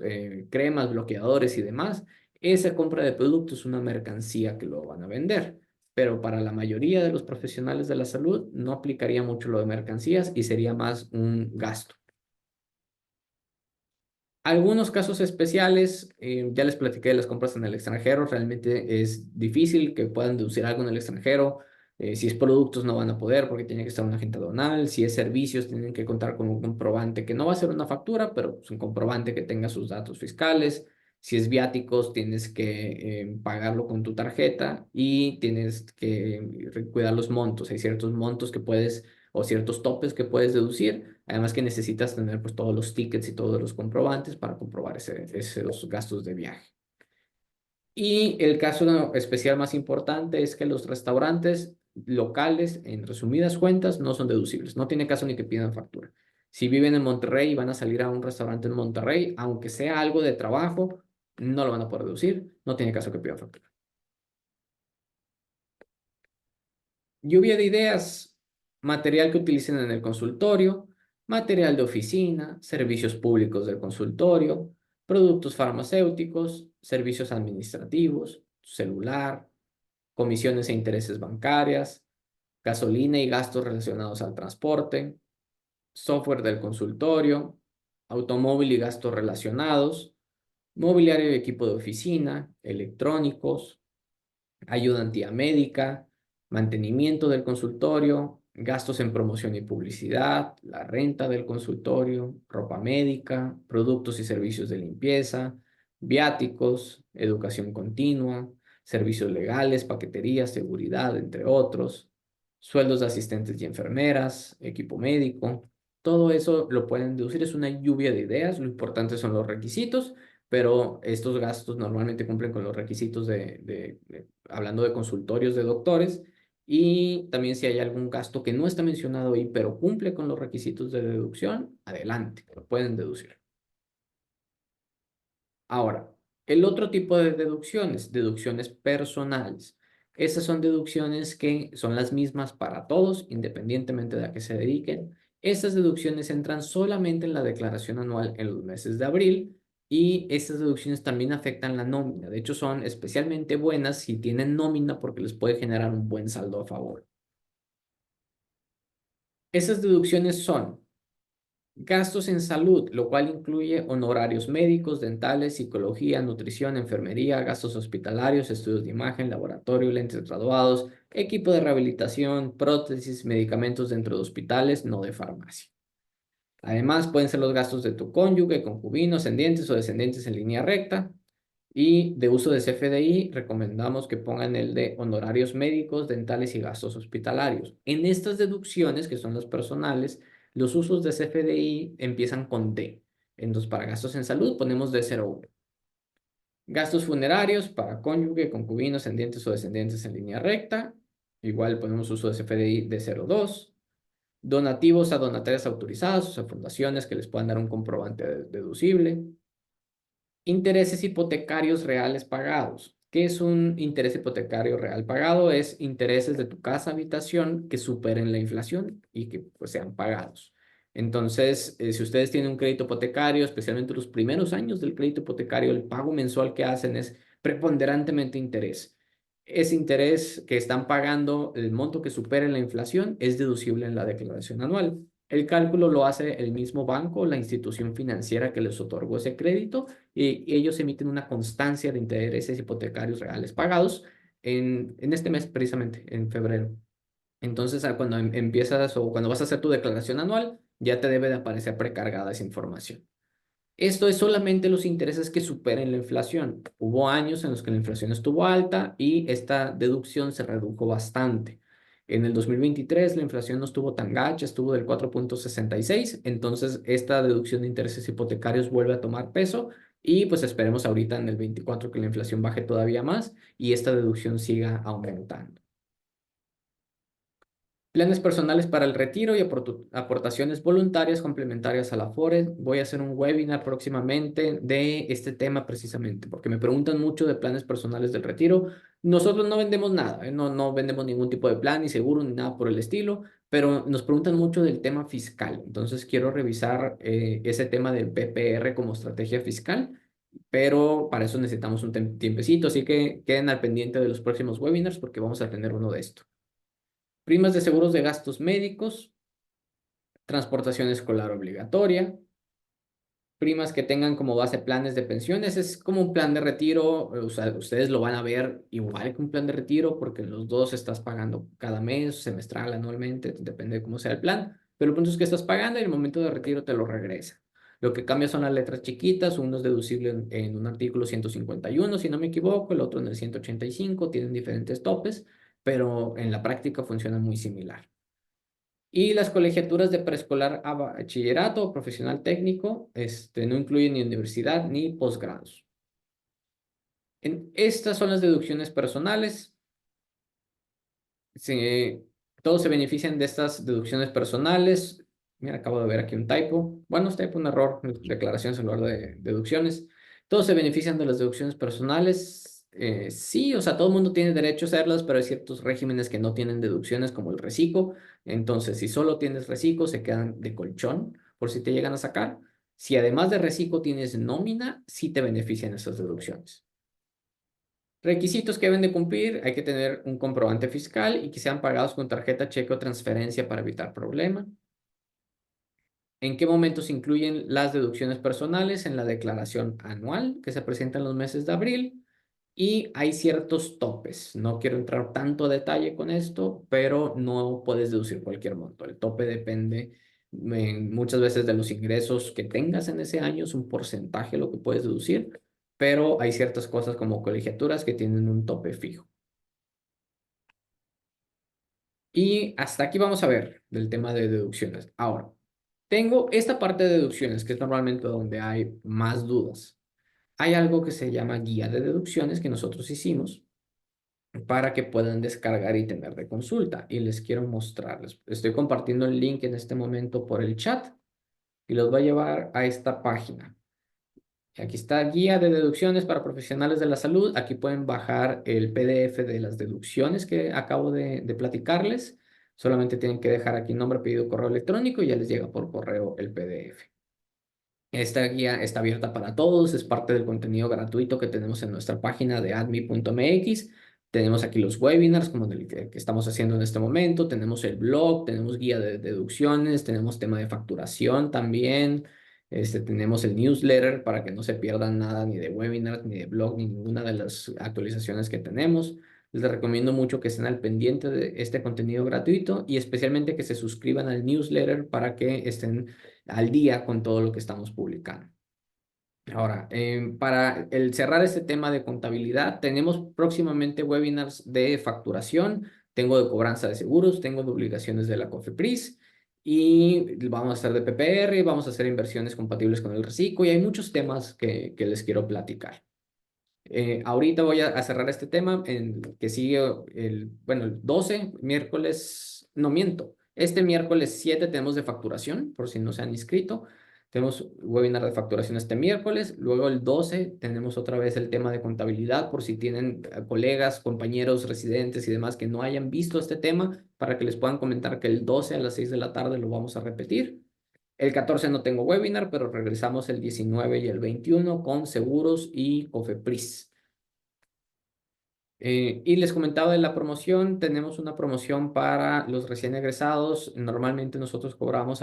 cremas, bloqueadores y demás. Esa compra de productos es una mercancía que lo van a vender. Pero para la mayoría de los profesionales de la salud no aplicaría mucho lo de mercancías y sería más un gasto. Algunos casos especiales, ya les platiqué de las compras en el extranjero, realmente es difícil que puedan deducir algo en el extranjero. Si es productos no van a poder porque tiene que estar un agente aduanal. Si es servicios tienen que contar con un comprobante que no va a ser una factura, pero es un comprobante que tenga sus datos fiscales. Si es viáticos tienes que pagarlo con tu tarjeta y tienes que cuidar los montos. Hay ciertos montos que puedes o ciertos topes que puedes deducir. Además que necesitas tener pues todos los tickets y todos los comprobantes para comprobar esos gastos de viaje. Y el caso especial más importante es que los restaurantes locales, en resumidas cuentas, no son deducibles. No tiene caso ni que pidan factura. Si viven en Monterrey y van a salir a un restaurante en Monterrey, aunque sea algo de trabajo, no lo van a poder deducir. No tiene caso que pidan factura. Lluvia de ideas, material que utilicen en el consultorio, material de oficina, servicios públicos del consultorio, productos farmacéuticos, servicios administrativos, celular, comisiones e intereses bancarias, gasolina y gastos relacionados al transporte, software del consultorio, automóvil y gastos relacionados, mobiliario y equipo de oficina, electrónicos, ayudantía médica, mantenimiento del consultorio, gastos en promoción y publicidad, la renta del consultorio, ropa médica, productos y servicios de limpieza, viáticos, educación continua, servicios legales, paquetería, seguridad, entre otros, sueldos de asistentes y enfermeras, equipo médico. Todo eso lo pueden deducir, es una lluvia de ideas, lo importante son los requisitos, pero estos gastos normalmente cumplen con los requisitos hablando de consultorios de doctores, y también si hay algún gasto que no está mencionado ahí, pero cumple con los requisitos de deducción, adelante, lo pueden deducir. Ahora, el otro tipo de deducciones, deducciones personales. Esas son deducciones que son las mismas para todos, independientemente de a qué se dediquen. Estas deducciones entran solamente en la declaración anual en los meses de abril, y estas deducciones también afectan la nómina. De hecho, son especialmente buenas si tienen nómina porque les puede generar un buen saldo a favor. Esas deducciones son gastos en salud, lo cual incluye honorarios médicos, dentales, psicología, nutrición, enfermería, gastos hospitalarios, estudios de imagen, laboratorio, lentes graduados, equipo de rehabilitación, prótesis, medicamentos dentro de hospitales, no de farmacia. Además, pueden ser los gastos de tu cónyuge, concubino, ascendientes o descendientes en línea recta. Y de uso de CFDI, recomendamos que pongan el de honorarios médicos, dentales y gastos hospitalarios. En estas deducciones, que son las personales, los usos de CFDI empiezan con D. Entonces, para gastos en salud ponemos D01. Gastos funerarios para cónyuge, concubino, ascendientes o descendientes en línea recta. Igual ponemos uso de CFDI D02. Donativos a donatarias autorizadas, o sea, fundaciones que les puedan dar un comprobante deducible. Intereses hipotecarios reales pagados. ¿Qué es un interés hipotecario real pagado? Es intereses de tu casa habitación que superen la inflación y que pues sean pagados. Entonces, si ustedes tienen un crédito hipotecario, especialmente los primeros años del crédito hipotecario, el pago mensual que hacen es preponderantemente interés. Ese interés que están pagando, el monto que supere la inflación, es deducible en la declaración anual. El cálculo lo hace el mismo banco, la institución financiera que les otorgó ese crédito, y ellos emiten una constancia de intereses hipotecarios reales pagados en este mes, precisamente, en febrero. Entonces, cuando empiezas o cuando vas a hacer tu declaración anual, ya te debe de aparecer precargada esa información. Esto es solamente los intereses que superen la inflación. Hubo años en los que la inflación estuvo alta y esta deducción se redujo bastante. En el 2023 la inflación no estuvo tan gacha, estuvo del 4,66, entonces esta deducción de intereses hipotecarios vuelve a tomar peso, y pues esperemos ahorita en el 24 que la inflación baje todavía más y esta deducción siga aumentando. Planes personales para el retiro y aportaciones voluntarias complementarias a la FORE. Voy a hacer un webinar próximamente de este tema precisamente, porque me preguntan mucho de planes personales del retiro. Nosotros no vendemos nada, no vendemos ningún tipo de plan, ni seguro, ni nada por el estilo, pero nos preguntan mucho del tema fiscal. Entonces quiero revisar ese tema del PPR como estrategia fiscal, pero para eso necesitamos un tiempecito, así que queden al pendiente de los próximos webinars porque vamos a tener uno de esto. Primas de seguros de gastos médicos, transportación escolar obligatoria, primas que tengan como base planes de pensiones. Es como un plan de retiro, o sea, ustedes lo van a ver igual que un plan de retiro porque los dos estás pagando cada mes, semestral, anualmente, depende de cómo sea el plan, pero el punto es que estás pagando y en el momento de retiro te lo regresa. Lo que cambia son las letras chiquitas, uno es deducible en un artículo 151, si no me equivoco, el otro en el 185, tienen diferentes topes, pero en la práctica funciona muy similar. Y las colegiaturas de preescolar a bachillerato o profesional técnico, no incluyen ni universidad ni posgrados. Estas son las deducciones personales. Todos se benefician de estas deducciones personales. Mira, acabo de ver aquí un typo. Bueno, es typo, un error, declaraciones en lugar de deducciones. Todos se benefician de las deducciones personales. Sí, o sea, todo el mundo tiene derecho a hacerlas, pero hay ciertos regímenes que no tienen deducciones, como el reciclo. Entonces, si solo tienes reciclo, se quedan de colchón por si te llegan a sacar. Si además de reciclo tienes nómina, sí te benefician esas deducciones. Requisitos que deben de cumplir: hay que tener un comprobante fiscal y que sean pagados con tarjeta, cheque o transferencia para evitar problema. ¿En qué momento se incluyen las deducciones personales? En la declaración anual que se presenta en los meses de abril, y hay ciertos topes. No quiero entrar tanto a detalle con esto, pero no puedes deducir cualquier monto. El tope depende muchas veces de los ingresos que tengas en ese año, es un porcentaje lo que puedes deducir, pero hay ciertas cosas como colegiaturas que tienen un tope fijo. Y hasta aquí vamos a ver del tema de deducciones. Ahora, tengo esta parte de deducciones, que es normalmente donde hay más dudas. Hay algo que se llama guía de deducciones que nosotros hicimos para que puedan descargar y tener de consulta. Y les quiero mostrarles. Estoy compartiendo el link en este momento por el chat y los va a llevar a esta página. Aquí está guía de deducciones para profesionales de la salud. Aquí pueden bajar el PDF de las deducciones que acabo de platicarles. Solamente tienen que dejar aquí nombre, apellido, correo electrónico y ya les llega por correo el PDF. Esta guía está abierta para todos, es parte del contenido gratuito que tenemos en nuestra página de admi.mx. Tenemos aquí los webinars, como el que estamos haciendo en este momento. Tenemos el blog, tenemos guía de deducciones, tenemos tema de facturación también. Tenemos el newsletter para que no se pierdan nada ni de webinars, ni de blog, ni ninguna de las actualizaciones que tenemos. Les recomiendo mucho que estén al pendiente de este contenido gratuito y especialmente que se suscriban al newsletter para que estén al día con todo lo que estamos publicando. Ahora, para cerrar este tema de contabilidad, tenemos próximamente webinars de facturación, tengo de cobranza de seguros, tengo de obligaciones de la COFEPRIS y vamos a hacer de PPR, vamos a hacer inversiones compatibles con el reciclo y hay muchos temas que les quiero platicar. Ahorita voy a cerrar este tema en que sigue el 12, miércoles, no miento, este miércoles 7 tenemos de facturación, por si no se han inscrito. Tenemos webinar de facturación este miércoles, luego el 12 tenemos otra vez el tema de contabilidad, por si tienen colegas, compañeros, residentes y demás que no hayan visto este tema, para que les puedan comentar que el 12 a las 6 de la tarde lo vamos a repetir. El 14 no tengo webinar, pero regresamos el 19 y el 21 con seguros y COFEPRIS. Y les comentaba de la promoción, tenemos una promoción para los recién egresados. Normalmente nosotros cobramos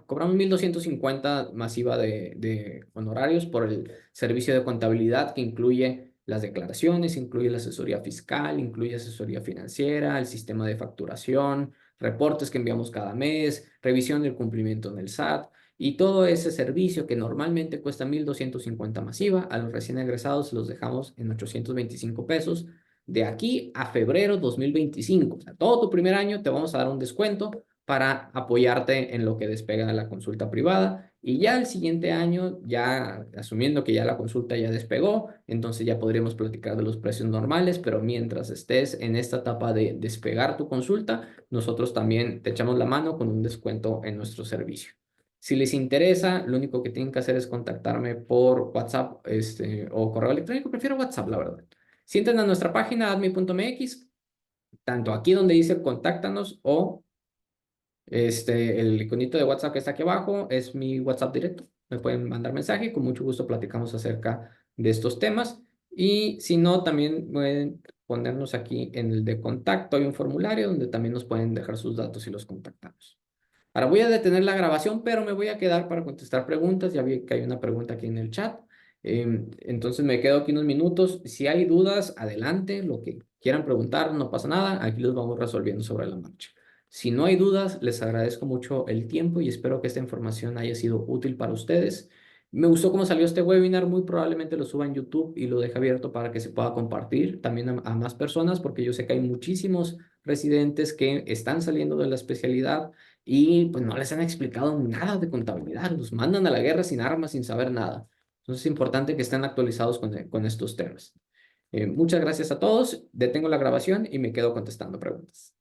cobramos 1,250 masiva de honorarios por el servicio de contabilidad que incluye las declaraciones, incluye la asesoría fiscal, incluye asesoría financiera, el sistema de facturación, reportes que enviamos cada mes, revisión del cumplimiento en el SAT. Y todo ese servicio que normalmente cuesta 1,250 masiva, a los recién egresados los dejamos en 825 pesos de aquí a febrero 2025. O sea, todo tu primer año te vamos a dar un descuento para apoyarte en lo que despega la consulta privada. Y ya el siguiente año, ya asumiendo que ya la consulta ya despegó, entonces ya podríamos platicar de los precios normales, pero mientras estés en esta etapa de despegar tu consulta, nosotros también te echamos la mano con un descuento en nuestro servicio. Si les interesa, lo único que tienen que hacer es contactarme por WhatsApp, o correo electrónico. Prefiero WhatsApp, la verdad. Si entran a nuestra página admi.mx, tanto aquí donde dice contáctanos o el iconito de WhatsApp que está aquí abajo es mi WhatsApp directo. Me pueden mandar mensaje y con mucho gusto platicamos acerca de estos temas. Y si no, también pueden ponernos aquí en el de contacto. Hay un formulario donde también nos pueden dejar sus datos y los contactamos. Ahora voy a detener la grabación, pero me voy a quedar para contestar preguntas. Ya vi que hay una pregunta aquí en el chat. Entonces me quedo aquí unos minutos. Si hay dudas, adelante, lo que quieran preguntar, no pasa nada. Aquí los vamos resolviendo sobre la marcha. Si no hay dudas, les agradezco mucho el tiempo y espero que esta información haya sido útil para ustedes. Me gustó cómo salió este webinar. Muy probablemente lo suba en YouTube y lo deje abierto para que se pueda compartir también a más personas, porque yo sé que hay muchísimos residentes que están saliendo de la especialidad y pues no les han explicado nada de contabilidad, los mandan a la guerra sin armas, sin saber nada. Entonces es importante que estén actualizados con estos temas. Muchas gracias a todos, detengo la grabación y me quedo contestando preguntas.